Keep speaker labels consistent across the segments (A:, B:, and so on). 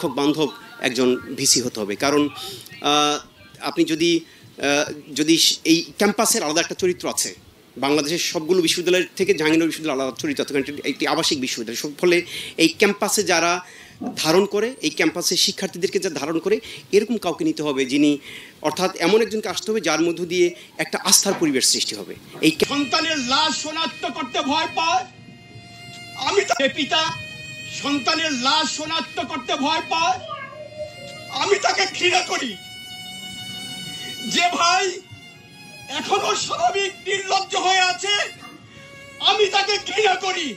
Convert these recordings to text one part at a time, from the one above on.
A: শিক্ষক বান্ধব একজন ভিসি হতে হবে। কারণ আপনি যদি এই ক্যাম্পাসের আলাদা একটা চরিত্র আছে, বাংলাদেশের সবগুলো বিশ্ববিদ্যালয়ের থেকে জাহাঙ্গীরনগর বিশ্ববিদ্যালয় আলাদা চরিত্র আছে, কারণ একটি আবাসিক বিশ্ববিদ্যালয়। ফলে এই ক্যাম্পাসে যারা ধারণ করে, এই ক্যাম্পাসের শিক্ষার্থীদেরকে যা ধারণ করে, এরকম কাউকে নিতে হবে যিনি, অর্থাৎ এমন একজনকে আসতে হবে যার মধ্য দিয়ে একটা আস্থার পরিবেশ সৃষ্টি হবে। এই
B: সন্তানের লাশ শনাক্ত করতে ভয় পায়, আমি তাকে পিতা সন্তানের লাশ শনাক্ত করতে ভয় পায়, আমি তাকে ঘৃণা করি। যে ভাই এখনো স্বাভাবিক নির্লজ্জ হয়ে আছে, আমি তাকে ঘৃণা করি।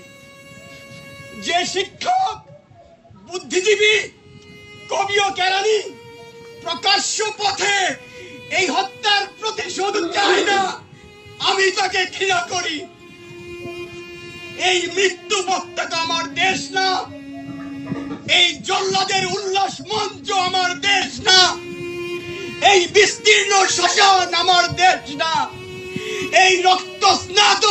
B: যে শিক্ষক, বুদ্ধিজীবী, কবি ও কেরানি প্রকাশ্য পথে এই হত্যার প্রতিশোধ চায় না, আমি তাকে ঘৃণা করি। এই মৃত্যু পতাকা আমার দেশ না, এই জল্লাদের উল্লাস মঞ্চ আমার দেশ না, এই বিস্তীর্ণ শ্মশান আমার দেশ না, এই রক্ত স্নাত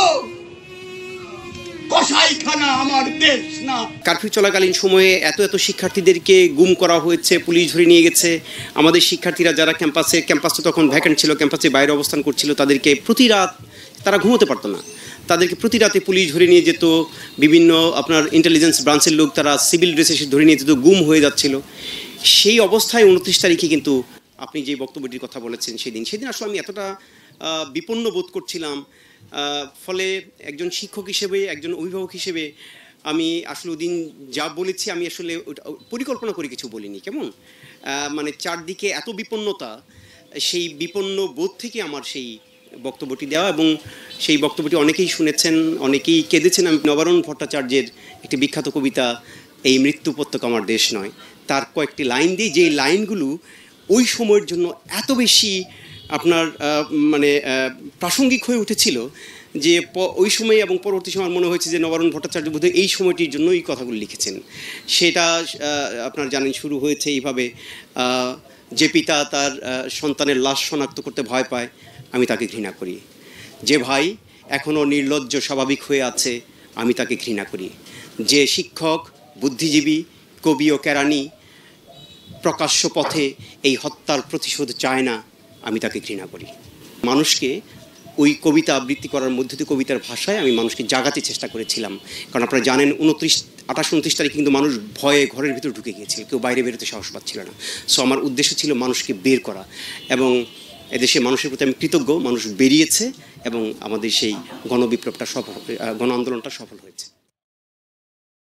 B: কসাইখানা আমার দেশ না।
A: কারফিউ চলাকালীন সময়ে এত শিক্ষার্থীদেরকে গুম করা হয়েছে, পুলিশ ধরে নিয়ে গেছে। আমাদের শিক্ষার্থীরা যারা ক্যাম্পাস তো তখন ভ্যাকেন্ট ছিল, ক্যাম্পাসে বাইরে অবস্থান করছিল, তাদেরকে প্রতি রাত তারা ঘুমোতে পারতো না, তাদেরকে প্রতি রাতে পুলিশ ধরে নিয়ে যেত। বিভিন্ন আপনার ইন্টেলিজেন্স ব্রাঞ্চের লোক তারা সিভিল ড্রেসে এসে ধরে নিয়ে যেত, গুম হয়ে যাচ্ছিল। সেই অবস্থায় 29 তারিখে কিন্তু আপনি যে বক্তব্যটির কথা বলেছেন, সেদিন আসলে আমি এতটা বিপন্ন বোধ করছিলাম। ফলে একজন শিক্ষক হিসেবে, একজন অভিভাবক হিসেবে আমি আসলে ওদিন যা বলেছি, আমি আসলে পরিকল্পনা করে কিছু বলিনি। কেমন মানে চারদিকে এত বিপন্নতা, সেই বিপন্ন বোধ থেকে আমার সেই বক্তব্যটি দেওয়া, এবং সেই বক্তব্যটি অনেকেই শুনেছেন, অনেকেই কেঁদেছেন। আমি নবারুণ ভট্টাচার্যের একটি বিখ্যাত কবিতা এই মৃত্যু উপত্যকা আমার দেশ নয়, তার কয়েকটি লাইন দিই, যে লাইনগুলো ওই সময়ের জন্য এত বেশি আপনার মানে প্রাসঙ্গিক হয়ে উঠেছিল যে ওই সময় এবং পরবর্তী সময় মনে হয়েছে যে নবারুণ ভট্টাচার্য বোধহয় এই সময়টির জন্য এই কথাগুলো লিখেছেন। সেটা আপনার জানেন শুরু হয়েছে এইভাবে, যে পিতা তার সন্তানের লাশ শনাক্ত করতে ভয় পায়, আমি তাকে ঘৃণা করি। যে ভাই এখনও নির্লজ্জ স্বাভাবিক হয়ে আছে, আমি তাকে ঘৃণা করি। যে শিক্ষক, বুদ্ধিজীবী, কবি ও কেরানি প্রকাশ্য পথে এই হত্যার প্রতিশোধ চায় না, আমি তাকে ঘৃণা করি। মানুষকে ওই কবিতা আবৃত্তি করার মধ্যে দিয়ে, কবিতার ভাষায় আমি মানুষকে জাগাতে চেষ্টা করেছিলাম। কারণ আপনারা জানেন 28-29 তারিখে কিন্তু মানুষ ভয়ে ঘরের ভিতর ঢুকে গিয়েছিল, কেউ বাইরে বেরোতে সাহস পাচ্ছিল না। সো আমার উদ্দেশ্য ছিল মানুষকে বের করা, এবং এদেশে মানুষের প্রতি আমি কৃতজ্ঞ, মানুষ বেরিয়েছে এবং আমাদের সেই গণবিপ্লবটা সফল, গণ আন্দোলনটা সফল হয়েছে।